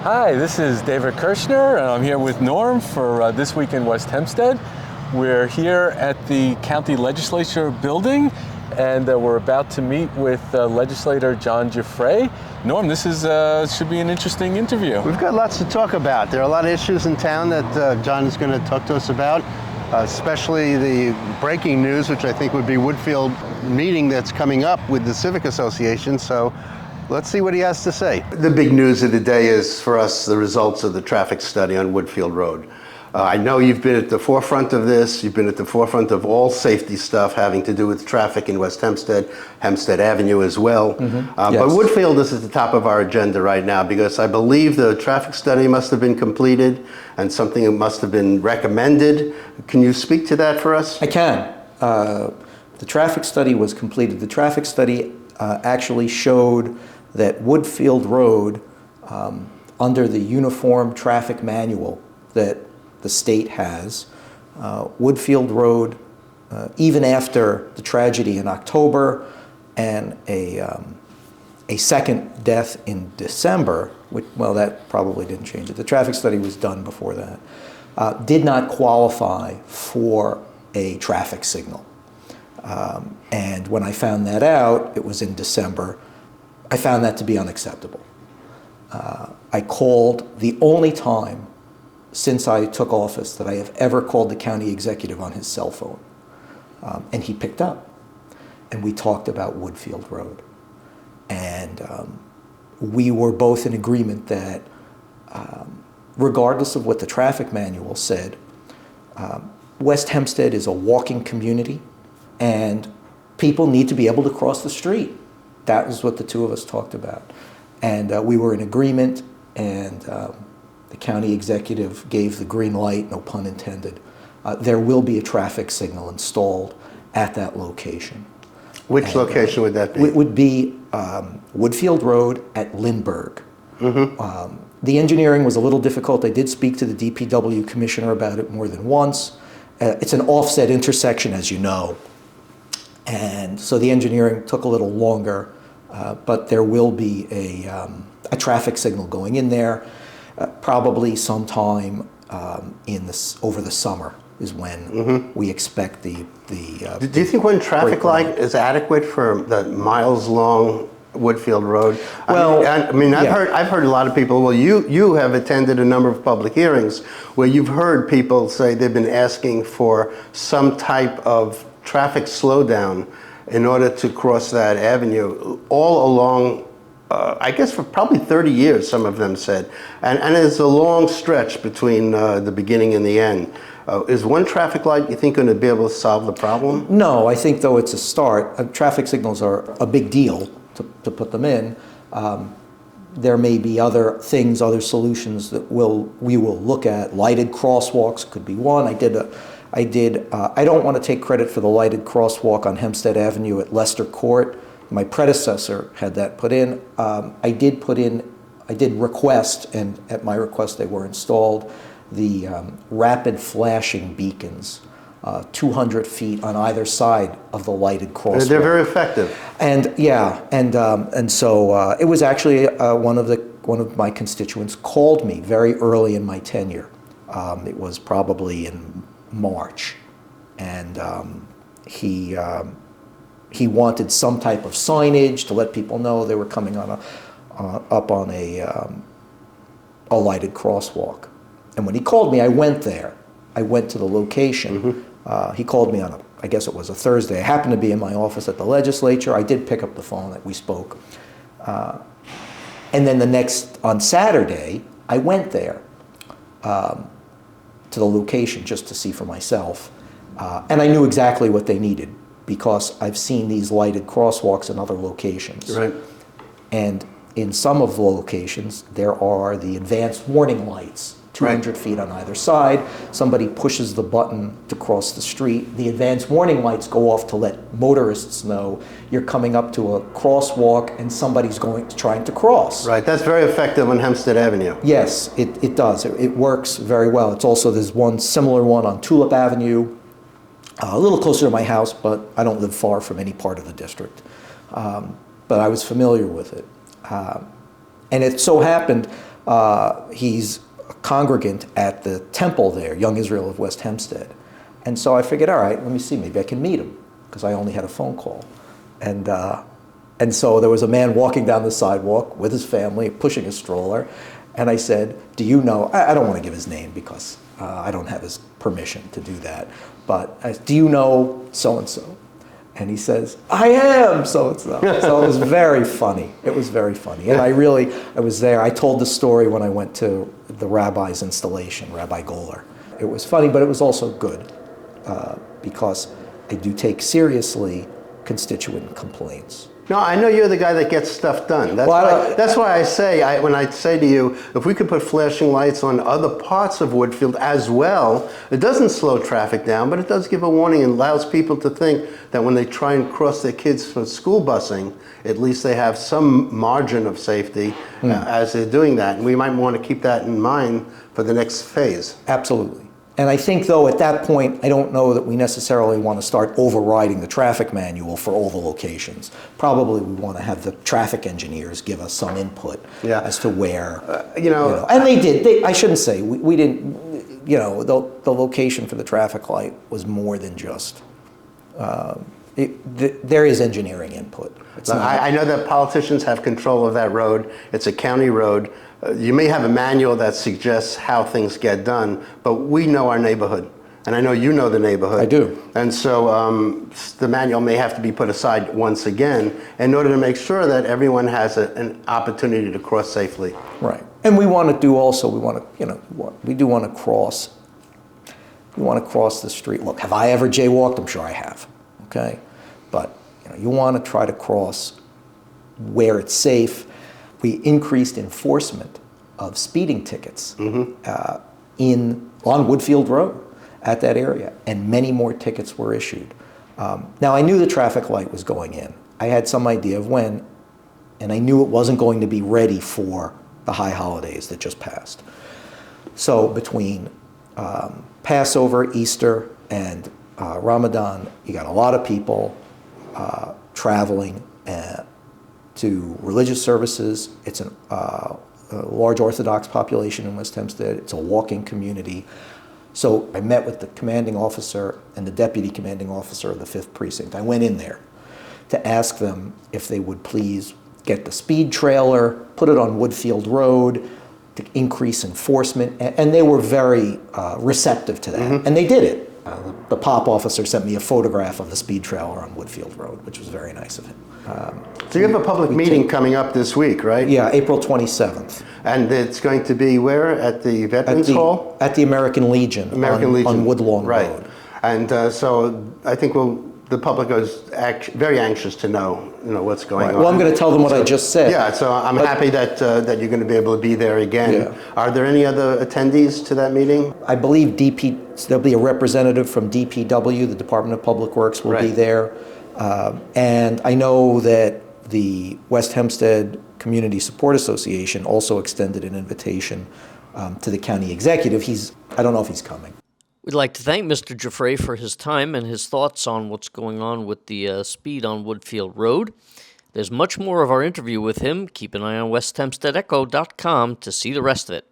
Hi, this is David Kirshner, and I'm here with Norm for This Week in West Hempstead. We're here at the County Legislature building, and we're about to meet with Legislator John Giuffre. Norm, this is should be an interesting interview. We've got lots to talk about. There are a lot of issues in town that John is going to talk to us about, especially the breaking news, which I think would be Woodfield meeting that's coming up with the Civic Association. So let's see what he has to say. The big news of the day is, for us, the results of the traffic study on Woodfield Road. I know you've been at the forefront of this. You've been at the forefront of all safety stuff having to do with traffic in West Hempstead, Hempstead Avenue as well. Yes. But Woodfield is at the top of our agenda right now because I believe the traffic study must have been completed and something must have been recommended. Can you speak to that for us? I can. The traffic study was completed. The traffic study actually showed that Woodfield Road, under the Uniform Traffic Manual that the state has, Woodfield Road, even after the tragedy in October and a second death in December, which, well, that probably didn't change it. The traffic study was done before that, did not qualify for a traffic signal. And when I found that out, it was in December, I found that to be unacceptable. I called the only time since I took office that I have ever called the county executive on his cell phone. And he picked up. And we talked about Woodfield Road. And we were both in agreement that regardless of what the traffic manual said, West Hempstead is a walking community and people need to be able to cross the street. That was what the two of us talked about. And we were in agreement, and the county executive gave the green light, no pun intended. There will be a traffic signal installed at that location. Which location would that be? It would be Woodfield Road at Lindbergh. Mm-hmm. The engineering was a little difficult. I did speak to the DPW commissioner about it more than once. It's an offset intersection, as you know. And so the engineering took a little longer, but there will be a traffic signal going in there, probably sometime over the summer is when we expect the. Do you think one traffic light is adequate for the miles-long Woodfield Road? Well, I've heard a lot of people. Well, you have attended a number of public hearings where you've heard people say they've been asking for some type of traffic slowdown in order to cross that avenue all along, I guess for probably 30 years, some of them said. And it's a long stretch between the beginning and the end. Is one traffic light, you think, going to be able to solve the problem? No, I think, though, it's a start. Traffic signals are a big deal to put them in. There may be other things, other solutions that we will look at. Lighted crosswalks could be one. I don't want to take credit for the lighted crosswalk on Hempstead Avenue at Leicester Court. My predecessor had that put in. I did request, and at my request they were installed, the rapid flashing beacons, 200 feet on either side of the lighted crosswalk. They're very effective. And yeah, and so it was actually one of my constituents called me very early in my tenure. It was probably in March, and he wanted some type of signage to let people know they were coming on up on a lighted crosswalk. And when he called me, I went there. I went to the location. Mm-hmm. He called me on I guess it was a Thursday. I happened to be in my office at the legislature. I did pick up the phone that we spoke. And then on Saturday, I went there to the location just to see for myself. And I knew exactly what they needed because I've seen these lighted crosswalks in other locations. Right. And in some of the locations, there are the advanced warning lights, 200 right. feet on either side. Somebody pushes the button to cross the street. The advanced warning lights go off to let motorists know you're coming up to a crosswalk and somebody's trying to cross. Right, that's very effective on Hempstead Avenue. Yes, it does. It works very well. There's one similar one on Tulip Avenue, a little closer to my house, but I don't live far from any part of the district. But I was familiar with it. And it so happened, He's a congregant at the temple there, Young Israel of West Hempstead. And so I figured, all right, let me see, maybe I can meet him, because I only had a phone call. And so there was a man walking down the sidewalk with his family, pushing a stroller, and I said, do you know, I don't want to give his name because I don't have his permission to do that, but do you know so-and-so? And he says, I am so-and-so. So it was very funny. It was very funny. And I was there. I told the story when I went to the rabbi's installation, Rabbi Goler. It was funny, but it was also good because I do take seriously constituent complaints. No, I know you're the guy that gets stuff done. That's why I say, when I say to you, if we could put flashing lights on other parts of Woodfield as well, it doesn't slow traffic down, but it does give a warning and allows people to think that when they try and cross their kids for school busing, at least they have some margin of safety as they're doing that. And we might want to keep that in mind for the next phase. Absolutely. And I think, though, at that point, I don't know that we necessarily want to start overriding the traffic manual for all the locations. Probably we want to have the traffic engineers give us some input as to where, And they did. I shouldn't say, we didn't, the location for the traffic light was more than just, there is engineering input. I know that politicians have control of that road. It's a county road. You may have a manual that suggests how things get done, but we know our neighborhood. And I know you know the neighborhood. I do. And so the manual may have to be put aside once again in order to make sure that everyone has an opportunity to cross safely. Right. And we want to do also, we do want to cross. We want to cross the street. Look, have I ever jaywalked? I'm sure I have. Okay. But you want to try to cross where it's safe. We increased enforcement of speeding tickets on Woodfield Road at that area, and many more tickets were issued. Now, I knew the traffic light was going in. I had some idea of when, and I knew it wasn't going to be ready for the high holidays that just passed. So between Passover, Easter, and Ramadan, you got a lot of people traveling to religious services. It's a large Orthodox population in West Hempstead. It's a walking community. So I met with the commanding officer and the deputy commanding officer of the 5th Precinct. I went in there to ask them if they would please get the speed trailer, put it on Woodfield Road to increase enforcement, and they were very receptive to that, and they did it. The POP officer sent me a photograph of the speed trailer on Woodfield Road, which was very nice of him. So you have a public meeting coming up this week, right? Yeah, April 27th. And it's going to be where? At the Veterans Hall? At the American Legion on Woodlawn Road. And so I think the public is very anxious to know what's going on. Well, I'm going to tell them what I just said. Yeah, so I'm happy that you're going to be able to be there again. Yeah. Are there any other attendees to that meeting? I believe there'll be a representative from DPW, the Department of Public Works, will be there. And I know that the West Hempstead Community Support Association also extended an invitation to the county executive. I don't know if he's coming. We'd like to thank Mr. Giuffre for his time and his thoughts on what's going on with the speed on Woodfield Road. There's much more of our interview with him. Keep an eye on WestHempsteadEcho.com to see the rest of it.